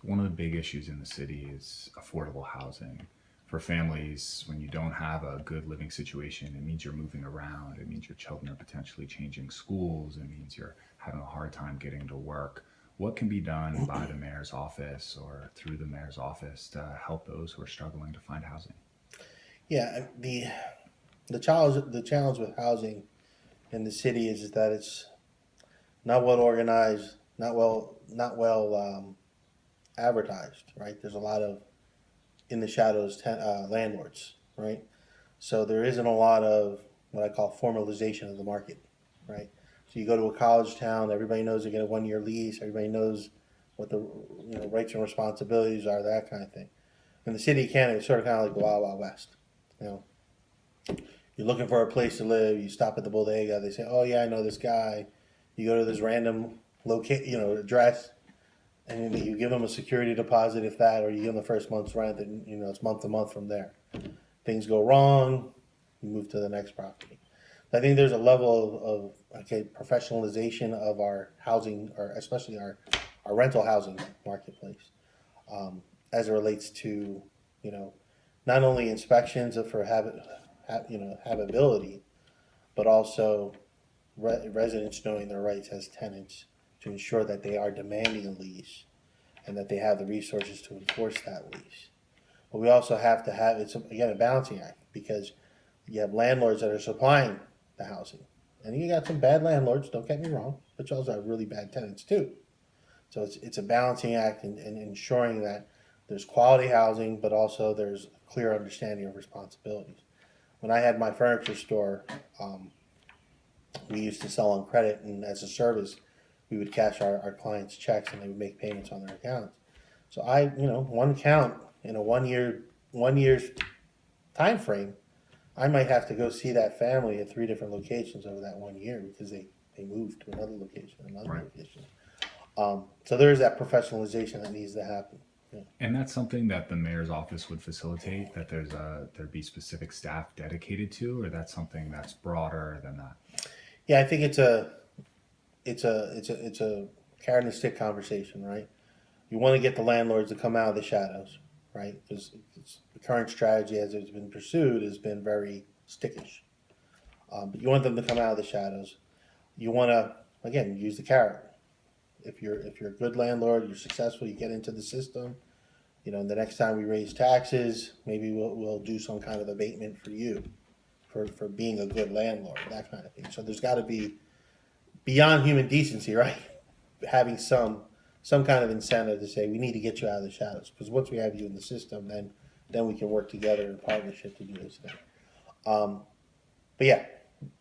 So one of the big issues in the city is affordable housing. For families, when you don't have a good living situation, it means you're moving around. It means your children are potentially changing schools. It means you're having a hard time getting to work. What can be done by the mayor's office or through the mayor's office to help those who are struggling to find housing? Yeah, the challenge with housing in the city is that it's not well organized, not well advertised. Right, there's a lot of in the shadows landlords. Right, so there isn't a lot of what I call formalization of the market. Right, so you go to a college town, everybody knows they get a 1 year lease, everybody knows what the rights and responsibilities are, that kind of thing. In the city of Canada, it's sort of kind of like the Wild Wild West. You know, you're looking for a place to live. You stop at the bodega. They say, "Oh yeah, I know this guy." You go to this random address, and you give them a security deposit, if that, or you give them the first month's rent, and it's month to month from there. Things go wrong, you move to the next property. I think there's a level of professionalization of our housing, or especially our rental housing marketplace, as it relates to you know not only inspections for habitability, but also residents knowing their rights as tenants to ensure that they are demanding a lease and that they have the resources to enforce that lease. But we also have to have it's again a balancing act because you have landlords that are supplying the housing, and you got some bad landlords. Don't get me wrong, but you also have really bad tenants too. So it's a balancing act in ensuring that there's quality housing, but also there's a clear understanding of responsibilities. When I had my furniture store, um, we used to sell on credit, and as a service, we would cash our clients' checks, and they would make payments on their accounts. So one account in a 1 year's time frame, I might have to go see that family at three different locations over that 1 year because they moved to another Right. location. So there is that professionalization that needs to happen. Yeah. And that's something that the mayor's office would facilitate, that there'd be specific staff dedicated to, or that's something that's broader than that. Yeah, I think it's a carrot and stick conversation, right? You want to get the landlords to come out of the shadows, right? Because the current strategy, as it's been pursued, has been very stickish. But you want them to come out of the shadows. You want to again use the carrot. If you're a good landlord, you're successful, you get into the system. The next time we raise taxes, maybe we'll do some kind of abatement for you for being a good landlord, that kind of thing. So there's got to be beyond human decency, right? Having some kind of incentive to say we need to get you out of the shadows because once we have you in the system, then we can work together in partnership to do this thing. Um, but yeah,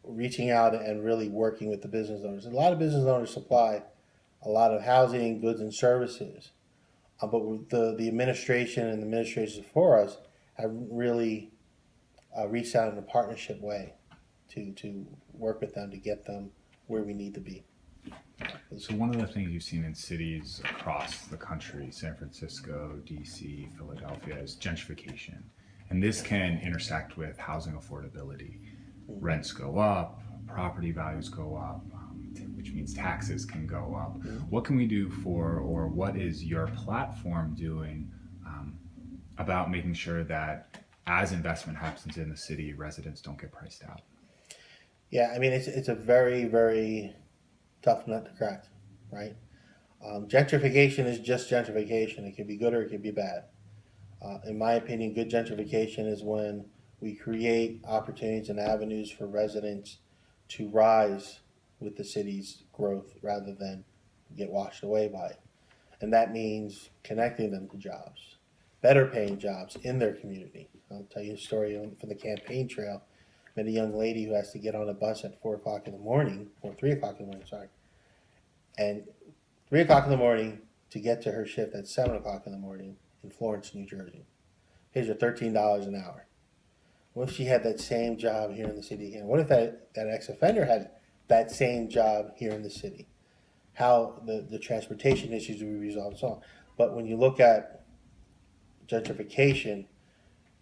reaching out and really working with the business owners. A lot of business owners supply a lot of housing, goods, and services, but the administration and the administrations before us have really reached out in a partnership way to work with them to get them where we need to be. So one of the things you've seen in cities across the country, San Francisco, DC, Philadelphia, is gentrification. And this can intersect with housing affordability. Rents go up, property values go up, which means taxes can go up. What can we do for, or what is your platform doing um, about making sure that as investment happens in the city, residents don't get priced out? Yeah, I mean it's a very very tough nut to crack, right? Gentrification is just gentrification. It can be good or it can be bad. In my opinion, good gentrification is when we create opportunities and avenues for residents to rise with the city's growth rather than get washed away by it. And that means connecting them to jobs, better paying jobs in their community. I'll tell you a story from the campaign trail. I met a young lady who has to get on a bus at 4 o'clock in the morning, or 3 o'clock in the morning, sorry, and 3 o'clock in the morning to get to her shift at 7 o'clock in the morning in Florence, New Jersey. Pays her $13 an hour. What if she had that same job here in the city again? What if that ex-offender had that same job here in the city? How the transportation issues would be resolved and so on. But when you look at gentrification,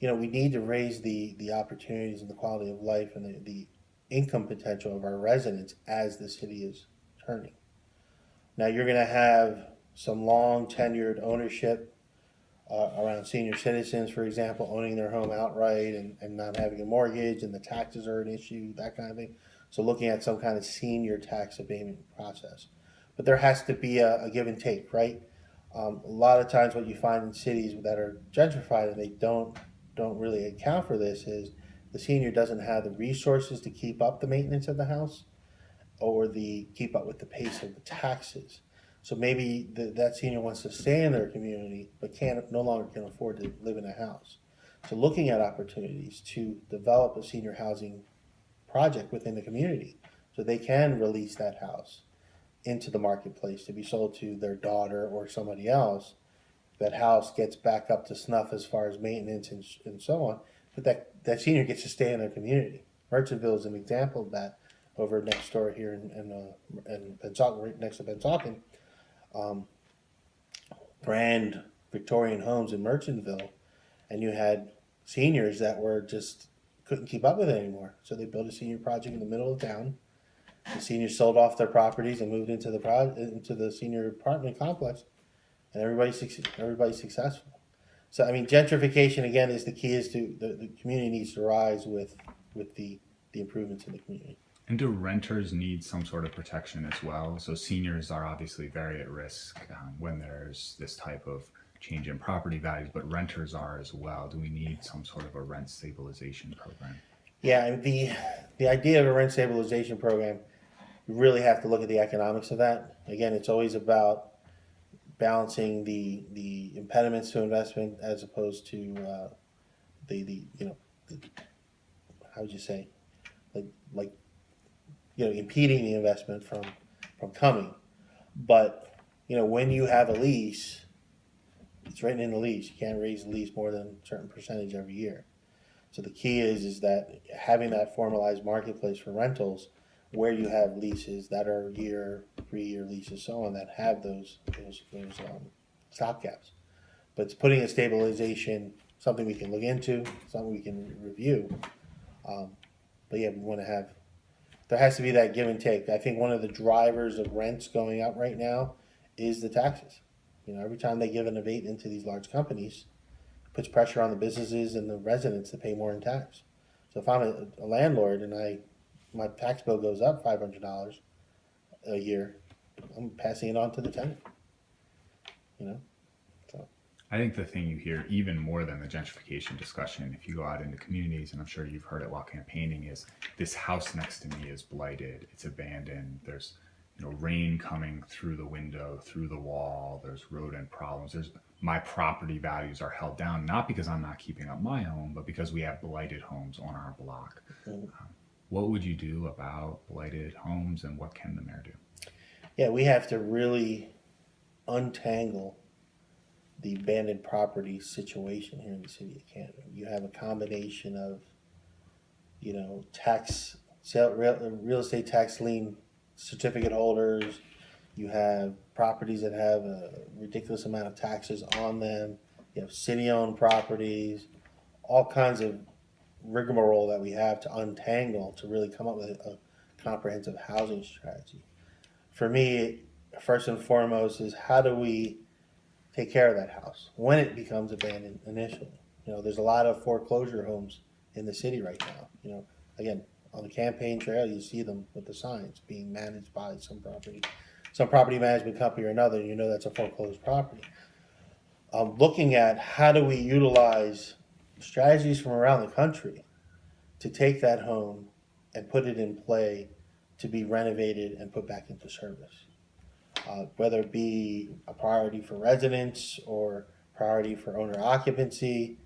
we need to raise the opportunities and the quality of life and the income potential of our residents as the city is turning. Now you're going to have some long tenured ownership around senior citizens, for example, owning their home outright and not having a mortgage, and the taxes are an issue, that kind of thing. So looking at some kind of senior tax abatement process. But there has to be a give and take, right? A lot of times what you find in cities that are gentrified and they don't really account for this is the senior doesn't have the resources to keep up the maintenance of the house or the keep up with the pace of the taxes. So maybe that senior wants to stay in their community, but no longer can afford to live in a house. So looking at opportunities to develop a senior housing project within the community, so they can release that house into the marketplace to be sold to their daughter or somebody else. That house gets back up to snuff as far as maintenance and so on, but that senior gets to stay in their community. Merchantville is an example of that. Over next door here in Pensacola, right next to Pensacola, brand Victorian homes in Merchantville, and you had seniors that were just couldn't keep up with it anymore. So they built a senior project in the middle of town. The seniors sold off their properties and moved into the senior apartment complex, and everybody's successful. So I mean, gentrification again is the key. Is to the community needs to rise with the improvements in the community. And do renters need some sort of protection as well? So seniors are obviously very at risk when there's this type of change in property values, but renters are as well. Do we need some sort of a rent stabilization program? Yeah, the idea of a rent stabilization program, you really have to look at the economics of that. Again, it's always about balancing the impediments to investment as opposed to how would you say, like impeding the investment from coming. But when you have a lease, it's written in the lease. You can't raise the lease more than a certain percentage every year. So the key is that having that formalized marketplace for rentals, where you have leases that are 3-year leases, so on, that have those stopgaps. But it's putting a stabilization, something we can look into, something we can review. But yeah, we want to have. There has to be that give and take. I think one of the drivers of rents going up right now is the taxes. Every time they give an abatement to these large companies, it puts pressure on the businesses and the residents to pay more in tax. So if I'm a landlord and my tax bill goes up $500 a year, I'm passing it on to the tenant. So. I think the thing you hear even more than the gentrification discussion, if you go out into communities, and I'm sure you've heard it while campaigning, is this house next to me is blighted, it's abandoned, there's rain coming through the window, through the wall, there's rodent problems, my property values are held down, not because I'm not keeping up my home, but because we have blighted homes on our block. Mm-hmm. What would you do about blighted homes, and what can the mayor do? Yeah, we have to really untangle the abandoned property situation here in the city of Canton. You have a combination of, real estate tax lien certificate holders. You have properties that have a ridiculous amount of taxes on them. You have city-owned properties, all kinds of rigmarole that we have to untangle to really come up with a comprehensive housing strategy. For me, first and foremost is how do we take care of that house when it becomes abandoned initially. There's a lot of foreclosure homes in the city right now. Again, on the campaign trail, you see them with the signs being managed by some property management company or another, and that's a foreclosed property. Looking at how do we utilize strategies from around the country to take that home and put it in play to be renovated and put back into service. Whether it be a priority for residents or priority for owner occupancy.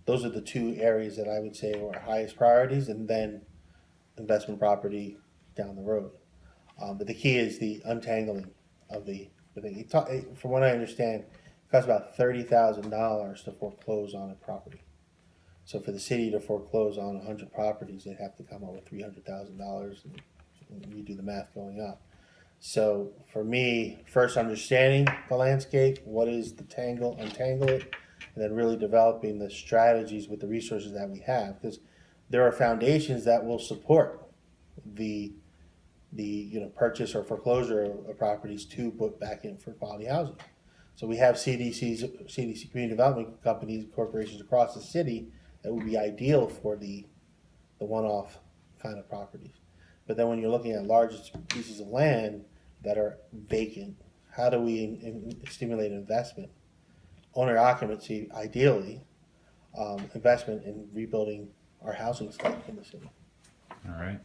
Those are the two areas that I would say are our highest priorities, and then investment property down the road. But the key is the untangling of the thing. From what I understand, it costs about $30,000 to foreclose on a property. So for the city to foreclose on 100 properties, they'd have to come up with $300,000, and you do the math going up. So for me, first understanding the landscape, what is the untangle it, and then really developing the strategies with the resources that we have. Because there are foundations that will support the the purchase or foreclosure of properties to put back in for quality housing. So we have CDC community development companies, corporations across the city that would be ideal for the one-off kind of properties. But then when you're looking at large pieces of land that are vacant, how do we stimulate investment? Owner occupancy, ideally, investment in rebuilding our housing stock in the city. All right.